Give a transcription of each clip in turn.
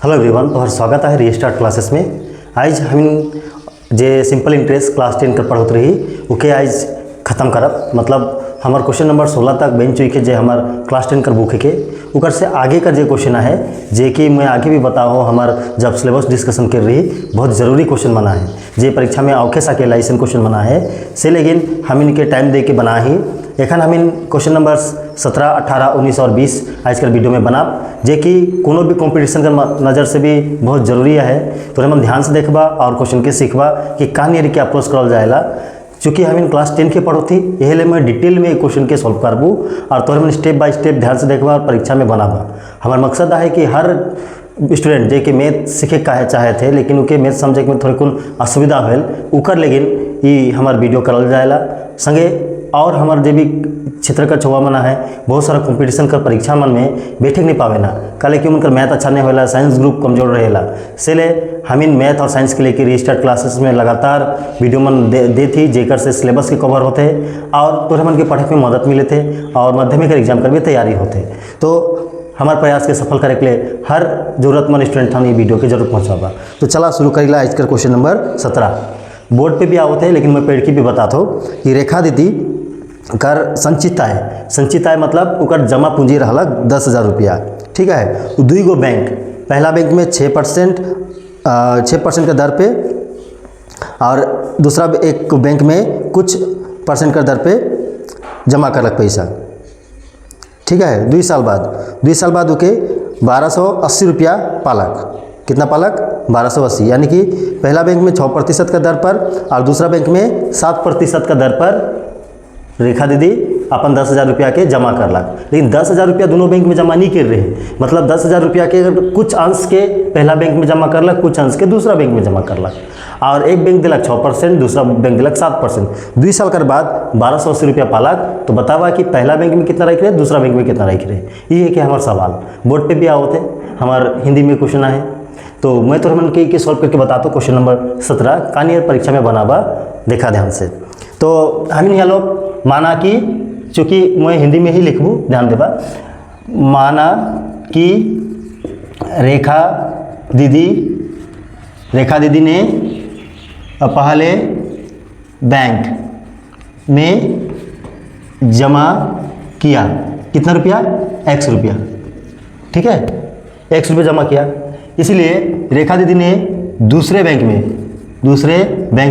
Hello everyone, तोहर स्वागत है रीस्टार्ट क्लासेस में। आज हम जे सिंपल इंटरेस्ट क्लास 10 कर पढ़त रही उके आज ख़त्म करब। मतलब हमार क्वेश्चन नंबर 16 तक बन चुके जे हमार क्लास 10 कर बुक के उकर से आगे का जे क्वेश्चन है जे कि मैं आगे भी बताओ हमार जब सिलेबस डिस्कशन कर रही बहुत ज़रूरी क्वेश्चन बना है जे परीक्षा में औखे सकेला ऐसा क्वेश्चन बना है से, लेकिन हम इनके टाइम दे के बना ही एखन हम इन क्वेश्चन नंबर 17, 18, 19 और 20 आज कल वीडियो में बना जे कि कोनो भी कंपटीशन का नज़र से भी बहुत जरूरी है। तो हम ध्यान से देखबा और क्वेश्चन के सीखबा कि कहानी के अप्रोच करल जाएला। चूँकि हम इन क्लास 10 के पढ़ो थी यही लिए मैं डिटेल में क्वेश्चन के सॉल्व करबू और तो हम स्टेप बाय स्टेप ध्यान से देखबा और परीक्षा में बनाबा। हमारा मकसद है कि हर स्टूडेंट जे कि मैथ सीखे काहे चाहे थे लेकिन उनके मैथ समझे में थोड़ी कौन असुविधा होल उकर, लेकिन ये हमार वीडियो करल जाएला संगे। और हमार जो भी क्षेत्र का छुआ मना है बहुत सारा कंपटीशन कर परीक्षा मन में बैठे नहीं पावे ना काले कि उनका मैथ अच्छा नहीं होला, साइंस ग्रुप कमजोर रहेला। से ले हम इन मैथ और साइंस के लेके रीस्टार्ट क्लासेस में लगातार वीडियो मन दे थी जेकर से सिलेबस के कवर होते और तोरे मन के पढ़े में मदद मिले थे और माध्यमिक एग्जाम कर भी तैयारी होते। तो हमारे प्रयास के सफल करे के लिए हर जरूरतमंद स्टूडेंट हम ये वीडियो के जरूर पहुँचाबा। तो चला शुरू करेला आज का क्वेश्चन नंबर 17। बोर्ड पे भी आवत है लेकिन मैं पेड़ की भी बताता हूँ कि रेखा दीदी कर संचित आय मतलब उकर जमा पूंजी रहला 10,000 रुपया। ठीक है, दुई गो बैंक, पहला बैंक में 6% का दर पे और दूसरा एक बैंक में कुछ परसेंट का दर पे जमा करलक पैसा। ठीक है, 2 साल बाद उके 1280 रुपया पालक। कितना पालक? 1280। यानी कि पहला बैंक में 6% का दर पर और दूसरा बैंक में 7% का दर पर रेखा दीदी अपन 10,000 रुपया के जमा करलक। लेकिन 10,000 रुपया दोनों बैंक में जमा नहीं कर रहे, मतलब 10,000 रुपया के कुछ अंश के पहला बैंक में जमा करलक, कुछ अंश के दूसरा बैंक में जमा करलक और एक बैंक दिलक 6%, दूसरा बैंक दिलक 7%। 2 साल कर बाद 1280 रुपया पालक। तो बतावा कि पहला बैंक में कितना रख रहे, दूसरा बैंक में कितना रख रहे। ये है कि हमारा सवाल बोर्ड पे भी आवत है, हमारे हिंदी में क्वेश्चन है। तो मैं तो हम के सॉल्व करके बताता हूँ। क्वेश्चन नंबर 17 कहानी परीक्षा में बनाबा, देखा ध्यान से। तो हम यहाँ लोग माना कि चूँकि मैं हिंदी में ही लिखूँ, ध्यान देबा। माना कि रेखा दीदी ने पहले बैंक में जमा किया कितना रुपया? X रुपया। ठीक है, X रुपया जमा किया। इसलिए रेखा दीदी ने दूसरे बैंक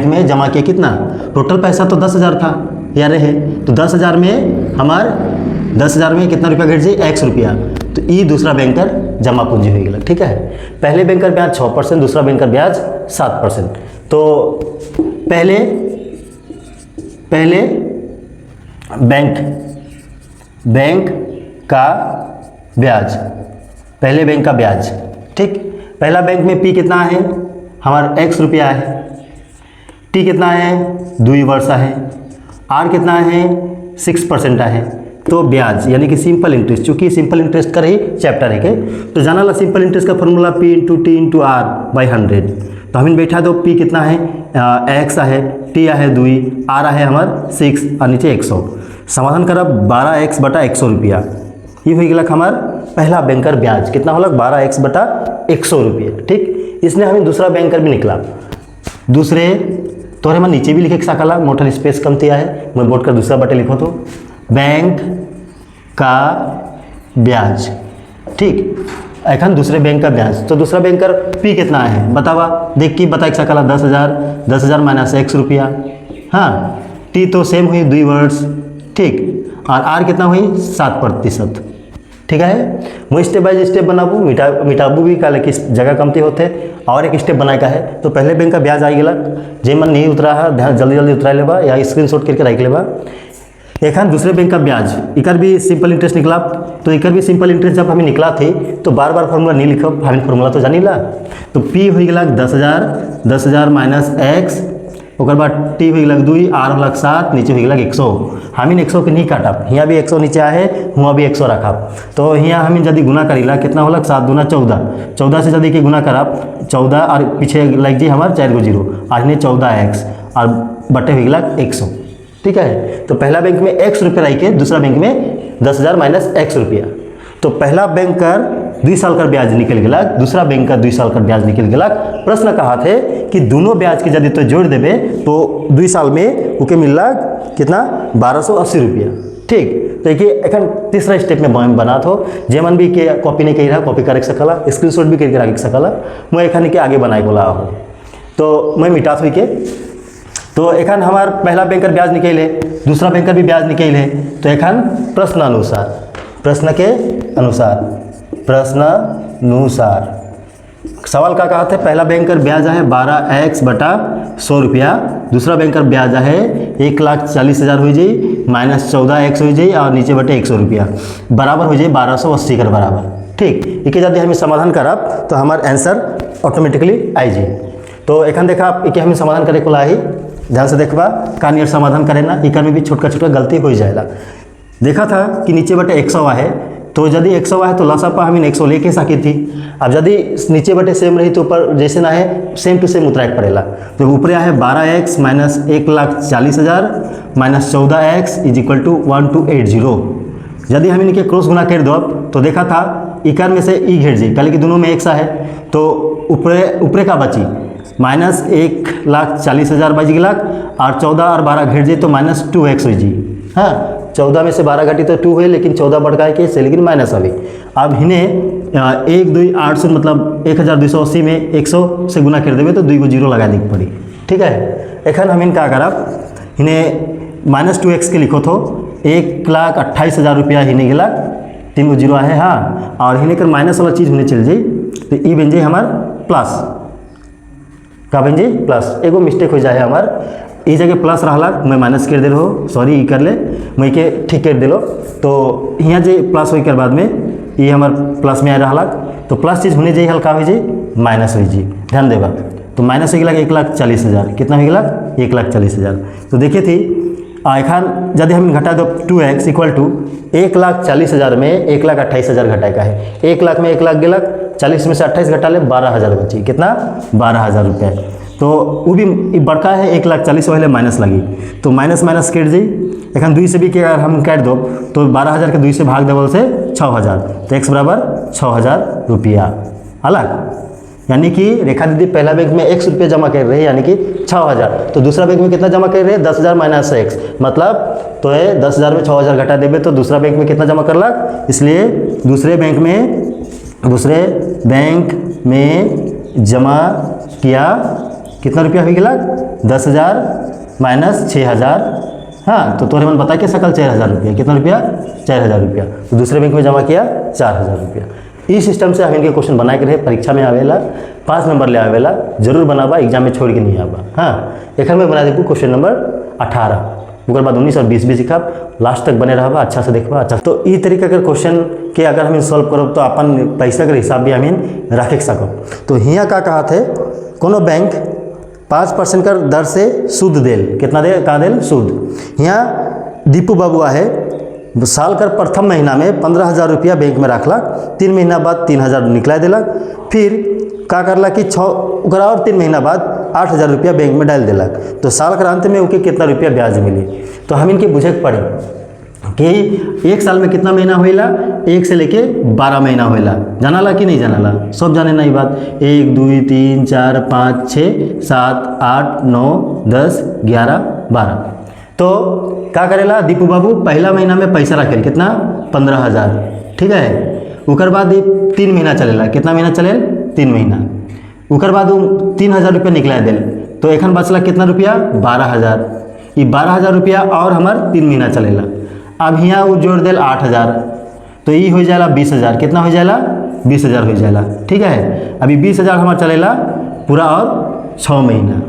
में जमा किया कितना? टोटल पैसा तो 10,000 था यार है। तो 10,000 में कितना रुपया घट जाए? X रुपया। तो ये दूसरा बैंक का जमा पूंजी हो गया। ठीक है, पहले बैंक का ब्याज 6%, दूसरा बैंक का ब्याज 7%। तो पहले बैंक का ब्याज। ठीक, पहला बैंक में P कितना है? हमारा X रुपया है। T कितना है? 2 वर्ष है। R कितना है? 6% है। तो ब्याज यानी कि सिंपल इंटरेस्ट, चूँकि सिंपल इंटरेस्ट का ही चैप्टर है के तो जाना ला सिंपल इंटरेस्ट का फॉर्मूला P × T × R / 100। तो हमें बैठा दो P कितना है? X है, T है 2, R है हमार 6 और नीचे 100। समाधान करब 12x बटा 100 रुपया। ये हो गया हमार पहला बैंकर ब्याज कितना होलक? 12x बटा 100 रुपया। ठीक, इसलिए हमें दूसरा बैंकर भी निकला। दूसरे तोरे मैं नीचे भी लिखे सकला, मोटर स्पेस कम दिया है, मैं बोर्ड का दूसरा बटे लिखो तो बैंक का ब्याज। ठीक, एखन दूसरे बैंक का ब्याज। तो दूसरा बैंक का P कितना है बतावा, देख के बता सकला 10,000 माइनस X रुपया। हाँ, T तो सेम हुई 2 वर्ष। ठीक, और R कितना हुई? 7%। ठीक है, मैं स्टेप बाय स्टेप बनाबू, मिटाबू भी काले किस जगह कमती होते और एक स्टेप बनाए का है। तो पहले बैंक का ब्याज आई गला, जे मन नहीं उतरा है ध्यान जल्दी उतरा लेबा या स्क्रीनशॉट करके रख लेबा। एखन दूसरे बैंक का ब्याज, इकर भी सिंपल इंटरेस्ट निकला। तो इकर भी सिंपल इंटरेस्ट जब हमें निकला थे तो बार फार्मूला नहीं लिखब, हमें फार्मूला तो जानी ला। तो P हो गया 10,000 माइनस X, ओकर बाद T हो गया 2, R हो 7, नीचे हो गया 100। हमें 100 के नहीं काटब, यहाँ भी 100 नीचे है, हुआ भी 100 रखब। तो यहाँ हमें यदि गुना करीला कितना होलक? 7 दूना 14 से यदि के गुना करब 14 और पीछे लग जाए हमारे 4 गो 0 और इन्हें 14x और बटे हो गया 100। ठीक है, तो पहला बैंक में X रुपया रख के दूसरा बैंक में 10,000 माइनस X रुपया। तो पहला बैंक का 2 साल का ब्याज निकल गया, दूसरा बैंक का 2 साल का ब्याज निकल गया। प्रश्न कहा थे कि दोनों ब्याज के यदि तो जोड़ देवे तो 2 साल में उके मिलला कितना 1280 रुपया। ठीक, तो देखिए एखन तीसरा स्टेप में बना थो जेमन भी के कॉपी नहीं कही कॉपी कर सकला, स्क्रीनशॉट भी करके रख सकला। मैं एखन के आगे बनाए बोला हूँ तो मैं मिटा हुई के तो एखन हमार पहला बैंकर ब्याज निकले, दूसरा बैंकर भी ब्याज निकले। तो एखन प्रश्न अनुसार, प्रश्न के अनुसार सवाल का कहा थे पहला बैंकर ब्याज है 12x बटा 100 रुपया, दूसरा बैंकर ब्याज है 1,40,000 हो जाए माइनस 14x हो जाए और नीचे बटे 100 रुपया बराबर हो जाए 1280 के बराबर। ठीक, एक यदि हमें समाधान करब तो हमार आंसर ऑटोमेटिकली आई जी। तो एखन देखा एक हमें समाधान करे को ही ध्यान से देखबा कहानी समाधान करे ना, एक में भी छोटका छोटका गलती हो जाएगा। देखा था कि नीचे बटे 100 है तो यदि 100 है तो लसापा हमें 100 लेके सकी थी। अब यदि नीचे बटे सेम रही तो ऊपर जैसे ना है सेम टू सेम उतराक पड़ेगा। तो ऊपर है 12x minus 1,40,000 minus 14x is equal to 1280। यदि हम इनके क्रॉस गुना कर दो तो देखा था इकर में से ई घेर जी कल कि दोनों में एक सा है तो ऊपरे का बची माइनस 1,40,000 बच गया और 14 और 12 घेर जी तो माइनस 2x हो जी। हाँ, 14 में से 12 घटी तो 2 है लेकिन 14 बढ़ गए कैसे लेकिन माइनस अभी। अब इन्हें 1 2 800 मतलब 1280 में 100 से गुना कर देवे तो 2 को जीरो लगा दी पड़ी। ठीक है, एखन हम इन क्या करब इन्हें माइनस 2x के लिखो तो 1,28,000 रुपया ही निकला, 3 को जीरो है। हाँ, और इन्हें कर माइनस वाला चीज़ होने चल जाए तो ई बन जाए हमार प्लस का बन जाए प्लस। एगो मिस्टेक हो जाए हमार ई जगह प्लस रहा मैं माइनस कर दे रहो, सॉरी ई कर ले मैं के ठीक कर दिलो। तो यहाँ जे प्लस हो बाद में ये हमार प्लस में आ रहा तो प्लस चीज़ होने जाए हल्का हो जाए माइनस हो जाए, ध्यान देगा। तो माइनस हो गया 1,40,000, कितना हो गया 1,40,000। तो देखिए थी एखन यदि हम घटा दो 2x इक्वल टू 1,40,000 में 1,28,000 घटाए का है। 1 लाख में 1 लाख गलक 40 में से 28 घटा ले 12,000 बची, कितना 12,000 रुपये। तो वो भी बड़का है 1,40,000 वाले माइनस लगी तो माइनस माइनस कट जाई। एखन 2 से भी अगर हम काट दो तो 12,000 के 2 से भाग देवल से 6,000 तो x बराबर 6,000 रुपया अलग। यानी कि रेखा दीदी पहला बैंक में x रुपये जमा कर रहे हैं यानी कि 6,000, तो दूसरा बैंक में कितना जमा कर रहे हैं 10,000 माइनस x मतलब तो है 10,000 में 6,000 घटा देवे तो दूसरा बैंक में कितना जमा कर लग, इसलिए दूसरे बैंक में जमा किया कितना रुपया हो गया 10,000 माइनस 6,000। हाँ, तो तोरे मन बता के सकल 4,000 रुपया, कितना रुपया 4,000 रुपया। तो दूसरे बैंक में जमा किया 4,000 रुपया। इस सिस्टम से हम इनके क्वेश्चन बनाए के रहे परीक्षा में आवेला 5 नंबर ले आवेला, जरूर बनाबा, एग्जाम में छोड़ के नहीं आबा। हाँ, एक में बना देखू क्वेश्चन नंबर 18 उसके बाद 19 और 20 भी सीखब, लास्ट तक बने रहा अच्छा से देखबा। अच्छा, तो ई तरीका के क्वेश्चन के अगर हम सॉल्व करब तो अपन पैसा के हिसाब भी हम रख सकब। तो हियाँ का कहा थे कोनो बैंक 5% का दर से सूद देल, कितना दे का देल सूद। यहाँ दीपू बाबुआ है साल कर प्रथम महीना में 15,000 रुपया बैंक में रखलक, 3 महीना बाद 3,000 निकला दिलक, फिर का करला कि 6 और 3 महीना बाद 8,000 रुपया बैंक में डाल दिलक। तो साल के अंत में उनके कितना रुपया ब्याज मिली। तो हम इनके बुझे पड़े कि 1 साल में कितना महीना होइला, 1 से लेके 12 महीना होइला, जानाला कि नहीं जानाला, सब जाने ना ये बात। 1 2 3 4 5 6 7 8 9 10 11 12। तो क्या करेला दीपू बाबू पहला महीना में पैसा रखेल कितना 15,000। ठीक है, उकर बाद 3 महीना चलेला, कितना महीना चलेल 3 महीना। उकर बाद 3,000 रुपया निकला दिल तो एखन बचला कितना रुपया 12,000। ये 12,000 रुपया और हमार 3 महीना चलेला। अब यहाँ वो जोड़ दिल 8,000 तो ये हो जाएगा 20,000, कितना हो जाएगा 20,000 हो जाएगा। ठीक है, अभी 20,000 हमारा चलेला पूरा और 6 महीना।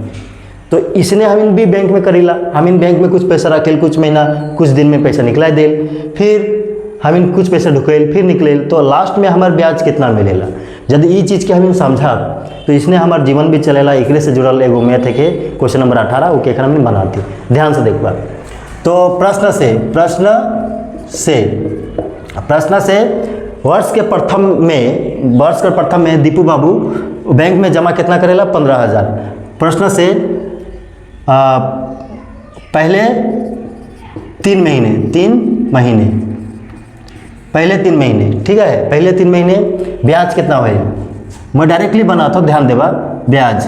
तो इसने हम इन भी बैंक में करेला, हम इन बैंक में कुछ पैसा रखेल, कुछ महीना कुछ दिन में पैसा निकला देल, फिर हम इन कुछ पैसा ढुकेल फिर निकलेल, तो लास्ट में हमार ब्याज कितना मिलेला। यदि ये चीज़ के हम समझा तो इसने हमार जीवन भी चलेला। एक से जुड़ल एगो मैथ है के क्वेश्चन नंबर 18 वो के हम बनाती, ध्यान से देखबा। तो प्रश्न से वर्ष के प्रथम में दीपू बाबू बैंक में जमा कितना करेला 15,000। प्रश्न से पहले 3 महीने पहले 3 महीने, ठीक है। पहले 3 महीने ब्याज कितना हुई, मैं डायरेक्टली बनाता हूँ, ध्यान देवा, ब्याज,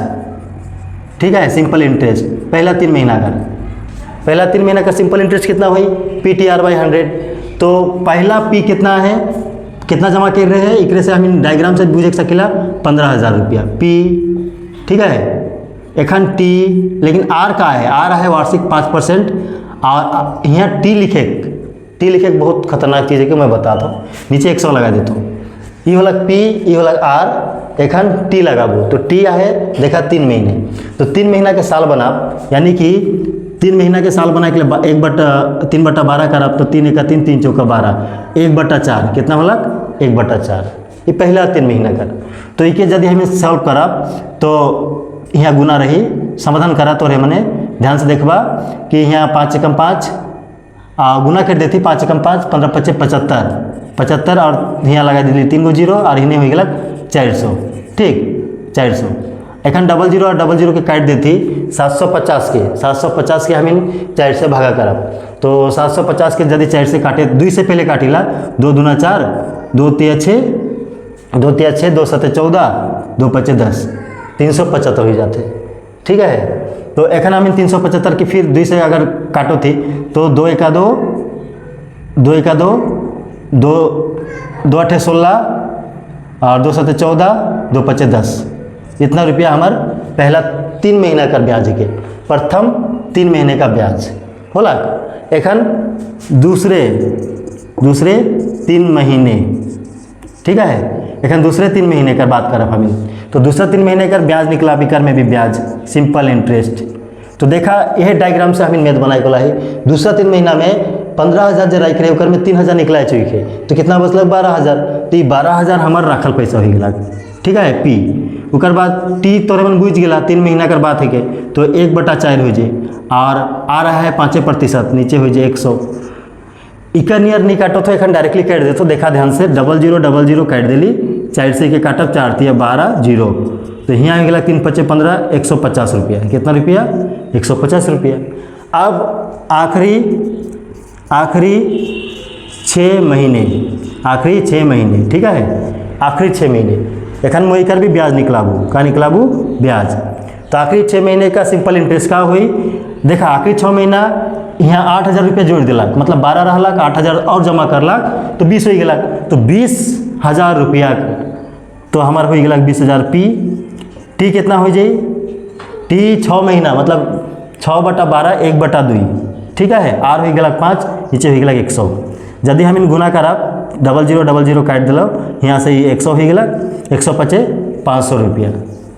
ठीक है, सिंपल इंटरेस्ट पहला 3 महीना का, पहला 3 महीना का सिंपल इंटरेस्ट कितना हुई, PTR/100। तो पहला P कितना है, कितना जमा कर रहे हैं, एक से हम डायग्राम से बुझ सकेला 15,000 रुपया P, ठीक है। एखन T, लेकिन R का है, R है वार्षिक 5%। और यहाँ T लिखे बहुत खतरनाक चीज़ है कि मैं बताता हूँ, नीचे 100 लगा देता हूँ। ये वाला P, ये वाला R, एखन T लगाबो, तो T है देखा 3 महीने, तो 3 महीना के साल बना, यानी कि 3 महीना के साल बना के लिए 1/3/12 करब, तो 3 × 3 3 × 4 12, 1/4 कितना होला, 1/4, ये पहला 3 महीना का। तो ये यदि हमें सॉल्व करब तो यहाँ गुना रही, समाधान करा तो मैंने ध्यान से देखबा कि यहाँ 5 × 5 गुना कर देती, 5 × 5 15 × 5 75, और यहाँ लगा दी 3 गो 0 और इन्हें हो गया 400, ठीक, 400। एखन 00 और 00 के काट देती 750 के हम 4 से भागा करब, तो 750 के यदि 4 से काटे, 2 से पहले काटिला, 2 दूना 4, 2 तिया 6, 2 तिया 6, 2 7 14, 2 5 10, 375 हो जाते, ठीक है। तो एखन हम 375 की फिर 2 से अगर काटो थी, तो 2 × 2, 2 × 2, 2 8 16 और 2 7 14, 2 5 10, इतना रुपया हमार पहला 3 महीना का ब्याज के, प्रथम 3 महीने का ब्याज होला। एखन दूसरे 3 महीने, ठीक है, एखन दूसरे 3 महीने का बात करब हम, तो दूसरा 3 महीने का ब्याज निकला, बिकर में भी ब्याज, सिंपल इंटरेस्ट। तो देखा यह डायग्राम से हम मैथ बनाए वाला है, दूसरा 3 महीना में 15,000 जो रख रहे ओकर में 3,000 निकला चाहिए, तो कितना बचल 12,000, तो ये 12,000 हमार रखल पैसा हो गया, ठीक है, P। उकर बाद T तोरे मन बुझ गया 3 महीना कर बात है के, तो 1/4 हो जाए, और आ रहा है 5%, नीचे हो जाए 100। इका नियर नहीं काटो तो एखन डायरेक्टली काट दे, तो देखा ध्यान से 00 काट दिली, 4 से के काटब 4 × 12 0, तो यहाँ हो गया 3 × 5 = 15, 150 रुपया, कितना रुपया, 150 रुपया। अब आखिरी 6 महीने, ठीक है, आखिरी 6 महीने, एखन मैं एकर भी ब्याज निकलाबू, का निकलाबू, ब्याज। तो आखिरी 6 महीने का सिंपल इंटरेस्ट का हुई, देखा आखिरी 6 महीना यहाँ 8,000 रुपया जोड़ दिलक, मतलब 12 रहलक, 8,000 और जमा करलक, तो 20 हो गया, तो 20,000 रुपया, तो हमार हो गया 20,000 P। T कितना हो जाए, T 6 महीना, मतलब 6/12 1/2, ठीक है, R हो गया 5, नीचे हो गया 100। यदि हम गुना करब 00 काट दिल, यहाँ से 100 हो गया, 150 500 रुपया,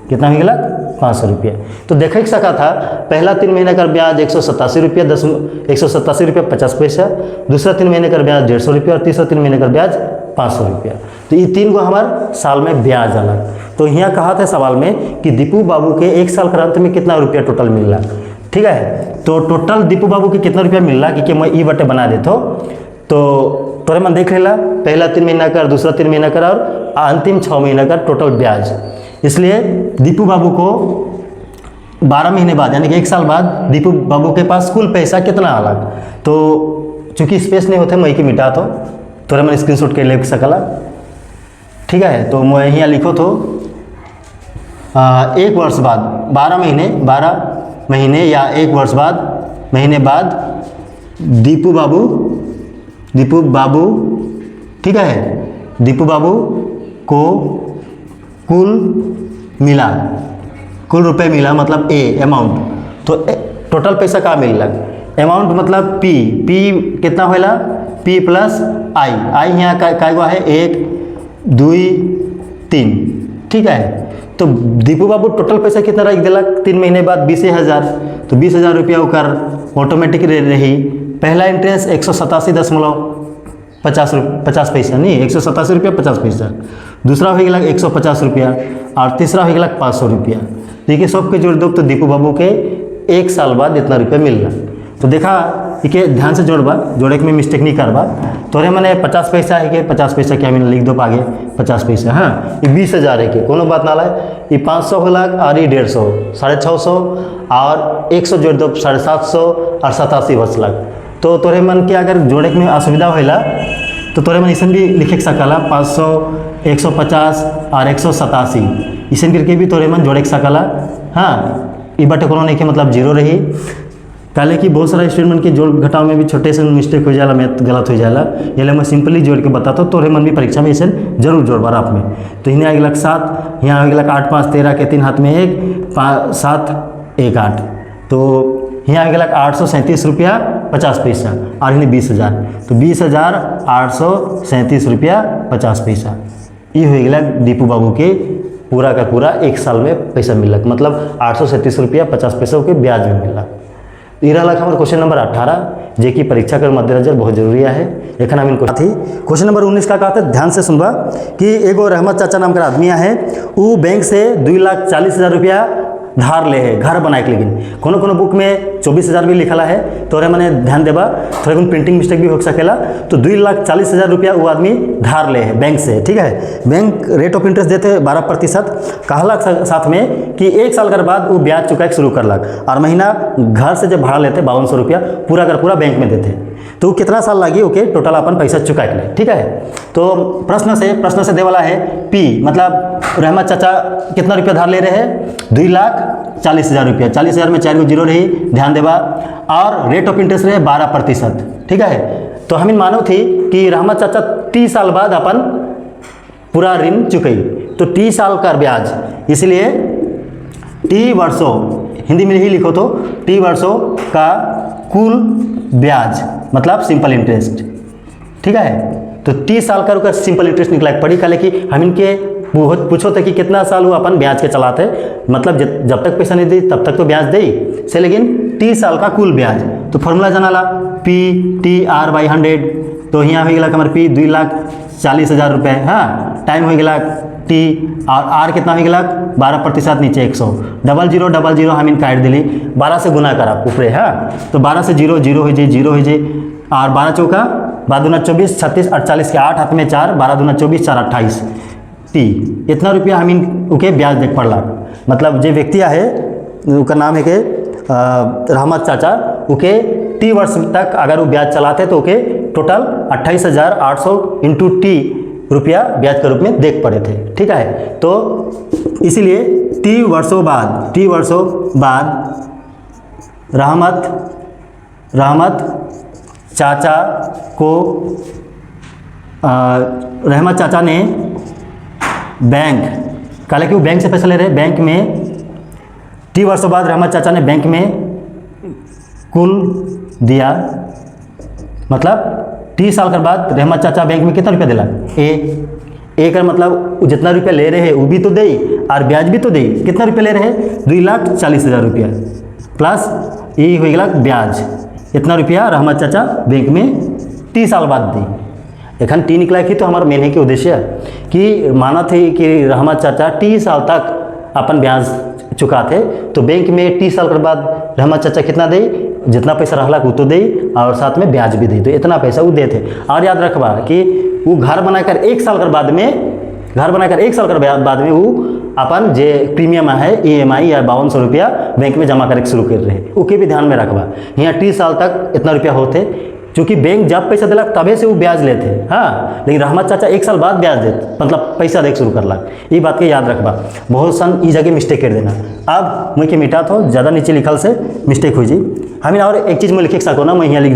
कितना हो गया 500 रुपया। तो देख सका था पहला 3 महीने का ब्याज 187 रुपया 187 रुपया 50 पैसा, दूसरा 3 महीने का ब्याज 150 रुपया, और तीसरा 3 महीने का ब्याज 500 रुपया। तो ये 3 गो हमार साल में ब्याज अलग। तो यहाँ कहा था सवाल में कि दीपू बाबू के 1 साल के अंत में कितना रुपया टोटल मिल रहा, ठीक है। तो टोटल दीपू बाबू के कितना रुपया मिल रहा, क्योंकि मैं ई बटे बना देता हूँ, तो तोरे मन देख लेला, पहला 3 महीना का, दूसरा 3 महीना का, और अंतिम 6 महीना का टोटल ब्याज। इसलिए दीपू बाबू को 12 महीने बाद, यानी कि 1 साल बाद दीपू बाबू के पास कुल पैसा कितना अलग। तो चूंकि स्पेस नहीं होते, मैं की मिटा तो तोरे मन स्क्रीनशॉट के ले सकला, ठीक है। तो मैं यहाँ लिखो तो 1 वर्ष बाद 12 महीने या 1 वर्ष बाद महीने बाद दीपू बाबू, ठीक है, दीपू बाबू को कुल रुपए मिला, मतलब अमाउंट। तो टोटल पैसा का मिल रहा, अमाउंट मतलब P कितना होला, P + I यहाँ का गो है 1 2 3, ठीक है। तो दीपू बाबू टोटल पैसा कितना रख दिलक 3 महीने बाद 20,000, तो 20,000 रुपया ओकर ऑटोमेटिक रही। पहला इंटरेस्ट 187.50 पैसा, नहीं 187 रुपया 50 पैसा, दूसरा हो गया 150 रुपया, और तीसरा हो गया 500 रुपया। देखिए सबके जोड़ दो, तो दीपू बाबू के 1 साल बाद इतना रुपया मिल रहा। तो देखा इके ध्यान से जोड़बा, जोड़े के में मिस्टेक नहीं करबा। तोरे मैंने 50 पैसा है कि 50 पैसा क्या मैंने लिख दो आगे 50 पैसा, हाँ ये 20,000 है कि कोनो बात ना लाए, ये 500 हो लाख और ये 150, 650 और 100 जोड़ दो 750 और 87 बच लाख। तो तोरे मन के अगर जोड़े में असुविधा होला तो तोरे मन इसन भी लिखे सकला 500, 150 और 187 इसन करके भी तोरे मन जोड़े सकला। हाँ, ई बटे कोनो नहीं के मतलब जीरो रही। काले कि बहुत सारा स्टूडेंट मन के जोड़ घटाव में भी छोटे से मिस्टेक हो जाला, मैथ गलत हो जाला। ये मैं सिंपली जोड़ के बताता हूँ, तोरे मन भी परीक्षा में इसे जरूर जोड़बा आप में। तो इन्हें आगे लग 7, यहाँ आगे लग 8, 5, 13 के 3 हाथ में 1, 5, 7, 1, 8। तो यहाँ आगे लग 837 रुपया 50 पैसा और इन्हें 20,000। तो 20,837 रुपया 50 पैसा ये हो गया दीपू बाबू के पूरा का पूरा 1 साल में पैसा मिलक, मतलब 837 रुपया 50 पैसा के ब्याज में मिलक। ये रहा हमारे क्वेश्चन नंबर 18, जे कि परीक्षा के मद्देनजर बहुत जरूरी है। एखन हम इनको थी क्वेश्चन नंबर 19 का कहते ध्यान से सुनबा कि एगो रहमत चाचा नाम का आदमी है, वो बैंक से 2,40,000 रुपया धार ले है घर बनाए के। लेकिन कोनो कोनो बुक में 24,000 भी लिखला है, तोरे मैंने ध्यान देबा, थोड़ा प्रिंटिंग मिस्टेक भी हो सकेला। तो 2,40,000 रुपया वो आदमी धार ले है बैंक से, ठीक है। बैंक रेट ऑफ इंटरेस्ट देते 12%, कहलक साथ में कि 1 साल के बाद वो ब्याज चुकाए शुरू करलक, और महीना घर से जब भाड़ा लेते 5200 रुपया पूरा कर पूरा बैंक में देते। तो कितना साल लगी ओके टोटल अपन पैसा चुकाए के लिए, ठीक है। तो प्रश्न से दे वाला है पी, मतलब रहमत चाचा कितना रुपया धार ले रहे हैं 2,40,000 रुपया। 40,000 में 4 जीरो रही, ध्यान देवा। और रेट ऑफ इंटरेस्ट रहे 12%, ठीक है। तो हम मानो थी कि रहमत चाचा 30 साल बाद अपन पूरा ऋण चुकई, तो 30 साल का ब्याज, इसलिए टी वर्षों, हिंदी में ही लिखो तो टी वर्षों का कुल ब्याज मतलब सिंपल इंटरेस्ट, ठीक है। तो 30 साल का सिंपल इंटरेस्ट निकला पड़ी का, लेकिन हम इनके पूछो थे कि कितना साल वो अपन ब्याज के चलाते, मतलब जब तक पैसा नहीं दी तब तक तो ब्याज दे से, लेकिन 30 साल का कुल ब्याज। तो फॉर्मूला जाना P/100। तो यहाँ हो गया हमारे P 2,40,000 रुपये। हाँ, टाइम हो गया टी, और आर कितना हो गया 12% नीचे 100, 0000 हम इन काट दिली, 12 से गुना करा ऊपरे। हाँ, तो 12 से 0 0 हो जाए, 0 हो जाए, और 12 चौका 12 24, 36 48 के 8 हाथ में 4, 12 दूना 24, 4 28 टी। इतना रुपया हम इन उके ब्याज देख पड़ला। मतलब जो व्यक्ति है उसका नाम है के रहमत चाचा, उके 30 वर्ष तक अगर वो ब्याज चलाते तो उके टोटल 28,800 इंटू टी रुपया ब्याज के रूप में देख पड़े थे, ठीक है। तो इसीलिए 30 वर्षों बाद रहमत चाचा को रहमत चाचा ने बैंक, हालांकि वो बैंक से पैसा ले रहे, बैंक में 30 वर्षों बाद रहमत चाचा ने बैंक में कुल दिया, मतलब 30 साल के बाद रहमत चाचा बैंक में कितना रुपया दिला ए का मतलब जितना रुपया ले रहे हैं वो भी तो दे और ब्याज भी तो दे। कितना रुपया ले रहे हैं 2,40,000 रुपया प्लस ये हो गया ब्याज। इतना रुपया रहमत चाचा बैंक में 30 साल बाद दी। एखन टी निकला कि तो हमारा मेन है कि उद्देश्य कि माना थे कि रहमत चाचा 30 साल तक अपन ब्याज चुकाते, तो बैंक में 30 साल के बाद रहमत चाचा कितना दे, जितना पैसा रहला वो तो दे और साथ में ब्याज भी दे, तो इतना पैसा वो देते। और याद रखबा कि वो घर बनाकर 1 साल के बाद में वो अपन जे प्रीमियम है EMI या 5200 रुपया बैंक में जमा करके शुरू कर रहे, ओके भी ध्यान में रखबा। यहाँ 30 साल तक इतना रुपया होते, क्योंकि बैंक जब पैसा दिलक तबे से वो ब्याज लेते। हाँ, लेकिन रहमत चाचा 1 साल बाद ब्याज देते, मतलब पैसा देख शुरू करलक। ये बात के याद रखबा, बहुत सन ई जगह मिस्टेक कर देना। अब मैं के मिटा तो ज़्यादा नीचे लिखल से मिस्टेक हो जी। हम और एक चीज़ मैं लिख सको ना, मैं यहाँ लिख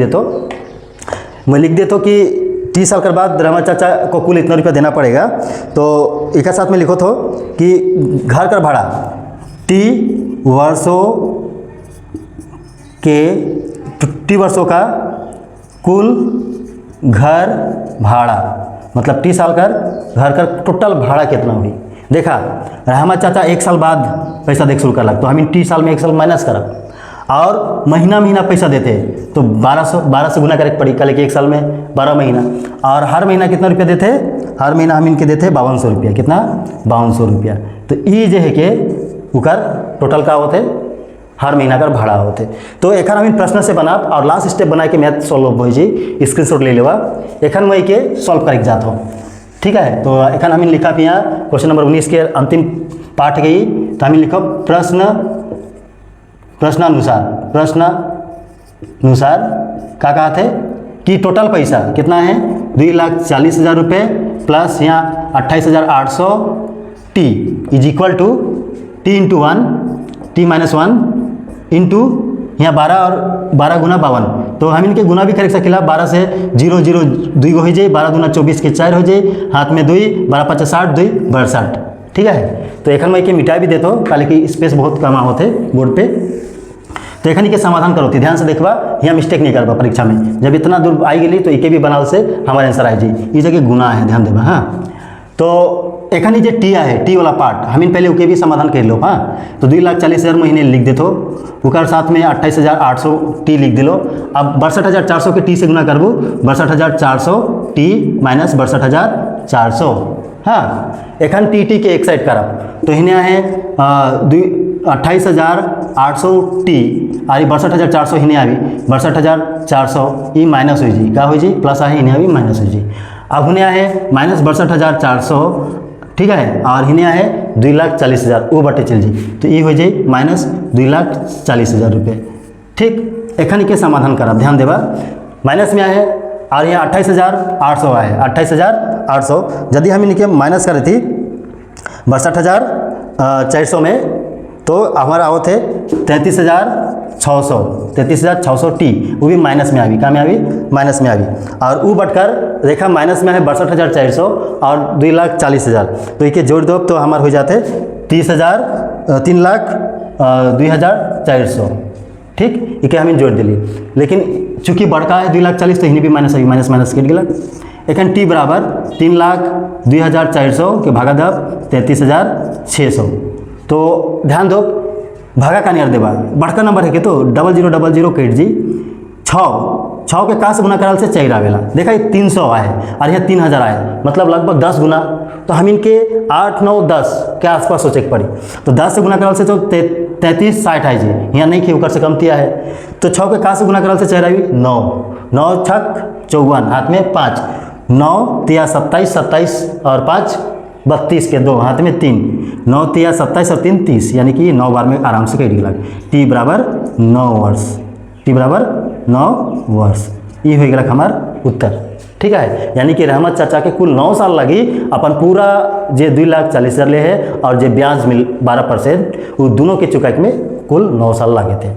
देता कि 30 साल के बाद रहमत चाचा को कुल इतना रुपया देना पड़ेगा। तो एक साथ में लिखो तो कि घर का भाड़ा 30 वर्षों का कुल घर भाड़ा, मतलब 30 साल का घर का टोटल भाड़ा कितना हुई। देखा रहमत चाचा 1 साल बाद पैसा देख शुरू कर लग, तो हम 30 साल में 1 साल माइनस करब और महीना पैसा देते, तो 12 से गुना करे पड़ी कल के 1 साल में 12 महीना, और हर महीना कितना रुपया देते, हर महीना हम इनके देते 5200 रुपया। कितना 5200 रुपया। तो ये जो है कि उकर टोटल का होते हर महीना का भाड़ा होते। तो एखन हम प्रश्न से बना और लास्ट स्टेप बना के मैथ सॉल्व हो जी, स्क्रीनशॉट ले लेवा। एखन मैं के सॉल्व करके जाता हूँ, ठीक है। तो एखन हम लिखा यहाँ क्वेश्चन नंबर 19 के अंतिम पार्ट गई, तो हम लिखो प्रश्नानुसार क्या कहा थे कि टोटल पैसा कितना है 2,40,000 रुपये प्लस यहाँ 28,800 T is equal to T into 1 T minus 1 into यहाँ 12 और 12 गुना 52, तो हम इनके गुना भी कर सकेला। 12 से 0 0 2 हो जाए, 12 दूना 24 के 4 हो जाए, हाथ में 2 12 5 60 2 62, ठीक है। तो एखन मैं के मिटाई भी देता हूँ काले कि स्पेस बहुत कम होते बोर्ड पे। तो एखन के समाधान करो, ध्यान से देखबा, यहाँ मिस्टेक नहीं करबा परीक्षा में। जब इतना दूर आई गई तो इके भी बनाल से हमारा आंसर आ जाए। ये जगह गुना है, ध्यान देबा। हाँ, तो एखन जो टी है, टी वाला पार्ट हम पहले उके भी समाधान कर लो। हाँ, तो 2,40,000 महीने लिख देते हो, उकर साथ में 28,800 टी लिख दिलो। अब 62,400 के टी से गुना करबू, 62,400 टी माइनस 62,400। हाँ, एखन टी टी के एक साइड करब तो हिने है 28,800 टी और 62,400 हिने आवी 62,400 ई माइनस हो जी, का हो जी प्लस आहे, हिने आवी माइनस हो जी। अब हुने है माइनस 62,400, ठीक है, और हिने है 2,40,000 वो बटे चल जी, तो ये हो जाए माइनस 2,40,000 रुपये। ठीक, एखन के समाधान करब, ध्यान देबा। माइनस में है और यहाँ 28,800 है, 28,800 यदि हम इनके माइनस करे थी 62,400 में, तो हमारा आवत है 33,600, 33,600 टी, वो भी माइनस में आ गई, कहाँ में आ गई, माइनस में आ गई। और वो बटकर रेखा माइनस में है 62,400 और 2,40,000, तो इके जोड़ दो तो हमारे हो जाते 3,02,400। ठीक, इके हम जोड़ दिली, लेकिन चूंकि बड़का है 2,40,000 तो इन्हें भी माइनस होगी, माइनस माइनस कट गया। एखन टी बराबर 3,02,400 के भागा दब 33,600। तो ध्यान दो, भागा का नहीं देवा, बड़का नंबर है कि तो 0000 कट जी 6 के का से गुना कराल से 4 आवेला। देखा 300 आए और यहाँ 3,000 आए, मतलब लगभग 10 गुना। तो हम इनके 8 9 10 के आसपास सोचे पड़ी, तो 10 से गुना कराल से तो 33 60 है जी, यहाँ नहीं कि ऊपर से कम किया है। तो 6 के का से गुना कराल से 4 आई 9 9 छक 54, हाथ में 5 9 तिया 27 27 और 5 32 के 2 हाथ में 3 9 तिया 27 और 3 30, यानी कि 9 बार में आराम से कट गया। टी बराबर 9 वर्ष, टी बराबर 9 वर्ष, ये हो गया हमार उत्तर। ठीक है, यानी कि रहमत चाचा के कुल 9 साल लगी अपन पूरा जे 2,40,000 ले है और जे ब्याज मिल 12% वो दोनों के चुकाई में कुल 9 साल लगे थे।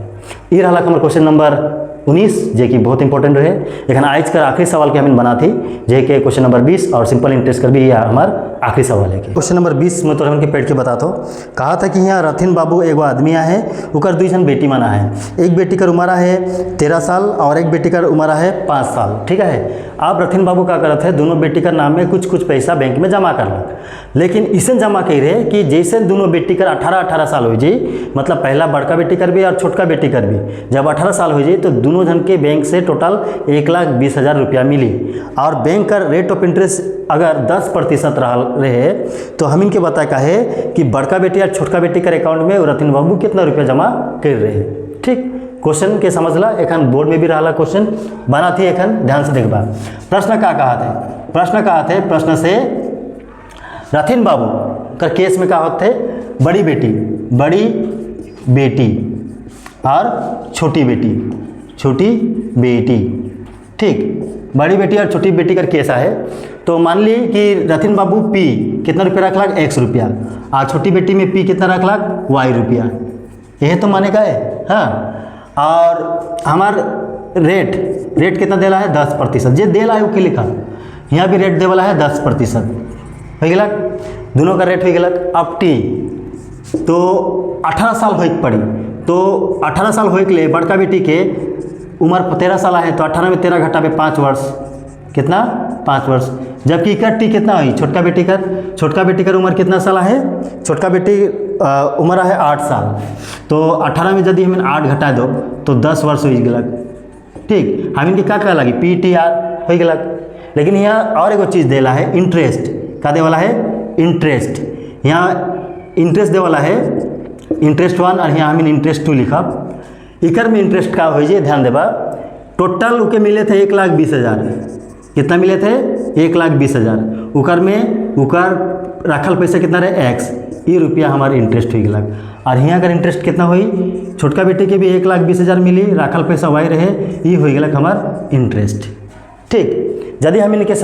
ये रहा हमारे क्वेश्चन नंबर 19, जे कि बहुत इंपॉर्टेंट रहे। लेकिन आज का आखिरी सवाल के हम बना थी, जे के क्वेश्चन नंबर 20 और सिंपल इंटरेस्ट कर भी हमारा आखिरी सवाल है। क्वेश्चन नंबर 20 में तो हमके पेट के बताता हूँ। कहा था कि यहाँ रथिन बाबू एगो आदमी है, उकर 2 जन बेटी माना है। एक बेटी का उम्र है 13 साल और एक बेटी का उम्र है 5 साल। ठीक है, आप रथिन बाबू क्या करते हैं, दोनों बेटी का नाम में कुछ कुछ पैसा बैंक में जमा कर लग, लेकिन इसे जमा कही रहे कि जैसे दोनों बेटी का 18 साल हो जाए, मतलब पहला बड़का बेटी कर भी और छोटका बेटी कर भी, जब 18 साल हो जाए तो दोनों जन के बैंक से टोटल 1,20,000 रुपया मिली। और बैंक का रेट ऑफ इंटरेस्ट अगर 10% रहे तो हम इनके बता का है कि बड़का बेटी और छोटका बेटी का अकाउंट में रतिन बाबू कितना रुपया जमा कर रहे हैं। ठीक, क्वेश्चन के समझला, एखन बोर्ड में भी रहा क्वेश्चन बना थी, एखन ध्यान से देखबा। प्रश्न का कहा थे, प्रश्न कहा थे, प्रश्न से रथिन बाबू का केस में कहा होते बड़ी बेटी और छोटी बेटी। ठीक, बड़ी बेटी और छोटी बेटी का केस है। तो मान ली कि रथिन बाबू पी कितना रुपया रख लाख, 100 रुपया, और छोटी बेटी में पी कितना रख लाख, Y रुपया। यह तो माने का है। हाँ, और हमार रेट कितना देला है, 10%। जे देला है उसके लिखा, यहाँ भी रेट देवाला है 10%। हो गया, दोनों का रेट हो गया। अब टी तो 18 साल हो पड़ी, तो 18 साल हो के लिए बड़का बेटी के उम्र 13 साल है, तो 18 में 13 घटावे 5 वर्ष, कितना 5 वर्ष। जबकि इकर टी कितना हुई, छोटका बेटी का उम्र कितना साल है, छोटका बेटी उम्र है 8 साल, तो 18 में यदि हमें 8 घटा दो तो 10 वर्ष हो गया। ठीक, हम इनके क्या लगी, PTR हो गया। लेकिन यहाँ और एगो चीज़ देला है, इंटरेस्ट का दे वाला है, इंटरेस्ट। यहाँ इंटरेस्ट दे वाला है इंटरेस्ट 1 और यहाँ हम इंटरेस्ट 2 लिखब। इकर में इंटरेस्ट का हो जाए, ध्यान देबा। टोटल उके मिले थे 1,20,000, कितना मिले थे 1,20,000। उकर में उकर रखल पैसा कितना रहे, X, ये रुपया हमारे इंटरेस्ट हो गया। और यहाँ अगर इंटरेस्ट कितना हुई, छोटका बेटी के भी 1,20,000 मिली, रखल पैसा Y रहे, ये हो गया हमार इंटरेस्ट। ठीक, यदि हम इनके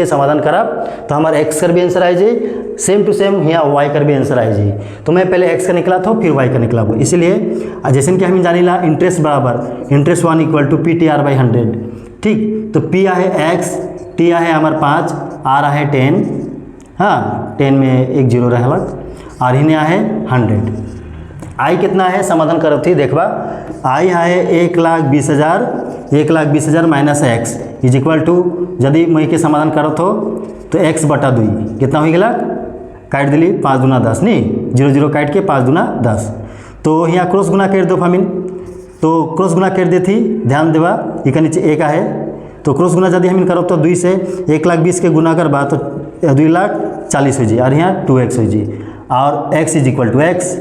समाधान करब तो हमारे एक्स कर भी आंसर आ जाए, सेम टू सेम यहाँ वाई कर भी आंसर आ जाए। तो मैं पहले एक्स का निकला था फिर वाई का निकला हूँ, इसीलिए जैसे कि हम जानी ला इंटरेस्ट बराबर interest 1 equal to P T R by 100। ठीक, तो पी आहे एक्स, टी आहे हमारे 5, आर आहे 10, हाँ 10 में एक जीरो रहलक, और इन्हें आहे 100। आई कितना है समाधान करब थी देखबा, आई है 1,20,000 minus X is equal to, यदि मैं के समाधान करत हो तो x बटा 2 कितना हो गया, काट दिली 5 दूना 10 नहीं, 0 0 काट के 5 दूना 10। तो यहाँ क्रॉस गुना कर दो हमीन, तो क्रॉस गुना कर देती, ध्यान देवा एक नीचे एक है, तो क्रॉस गुना यदि हमीन करब तो 2 से 1,20,000 के गुना करबा तो 2,40,000 हो जाए, और यहाँ 2x हो जाए, और x is equal to X.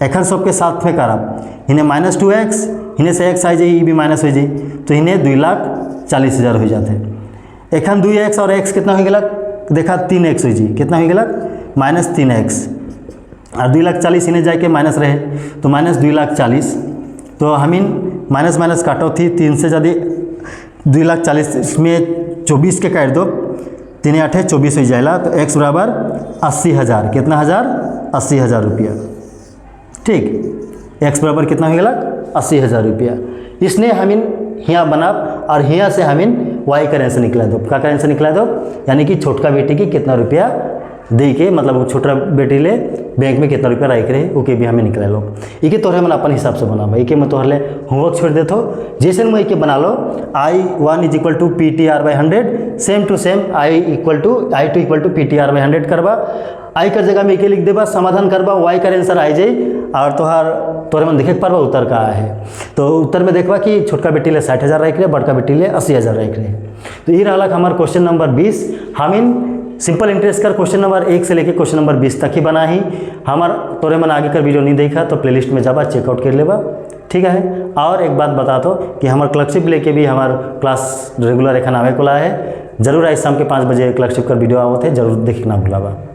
एखन सबके साथ में करब, इन्हें माइनस 2x, इन्हें से x आ जाए, ये भी माइनस हो जाए, तो इन्हें 2,40,000 हो जाते हैं। एखन 2x और x कितना हो गया, देखा 3x हो जाए, कितना हो गया माइनस 3x, और 2,40,000 इन्हें जाके माइनस रहे तो माइनस 2,40,000। तो हमीन माइनस माइनस काटो थी, 3 से यदि 2,40,000 इसमें 24 के काट दो, 3 8 24 हो जाएगा, तो x बराबर 80,000, कितना हज़ार 80,000 रुपया। ठीक, x बराबर कितना हो गया 80,000 रुपया। इसने हमीन यहाँ बनाब और यहाँ से हमीन y का आंसर निकला दो, का आंसर निकला दो, यानी कि छोटका बेटी की कितना रुपया दे के, मतलब वो छोटा बेटी ले बैंक में कितना रुपया रख रहे ओके भी हमें निकला लो। इके तोहरे मन अपन हिसाब से बनाबा, इके मैं तोहर ले होमवर्क छोड़ देते हो, जैसे मैं इके बना लो I1 is equal to P T R by 100, same to same I2 equal to P T R by 100 करबा, आई कर जगह में इके लिख देबा, समाधान करबा, वाई का आंसर आ जाए, और तोहरे मन देखे पारबा उत्तर का है। तो उत्तर में देखबा कि छोटका बेटी ले 60,000 रख रहे, बड़का बेटी ले 80,000 रख रहे। तो ये रहा हमार क्वेश्चन नंबर 20। हमीन सिंपल इंटरेस्ट कर क्वेश्चन नंबर 1 से लेकर क्वेश्चन नंबर 20 तक ही बना ही। हमार तोरे मन आगे कर वीडियो नहीं देखा तो प्लेलिस्ट में जाबा चेकआउट कर लेबा, ठीक है। और एक बात बता दो कि हमार क्लर्कशिप लेके भी हमार क्लास रेगुलर एखन आवे कोला है, जरूर आज शाम के 5 बजे क्लर्कशिप कर वीडियो आवत है, जरूर देख ना भूलाबा।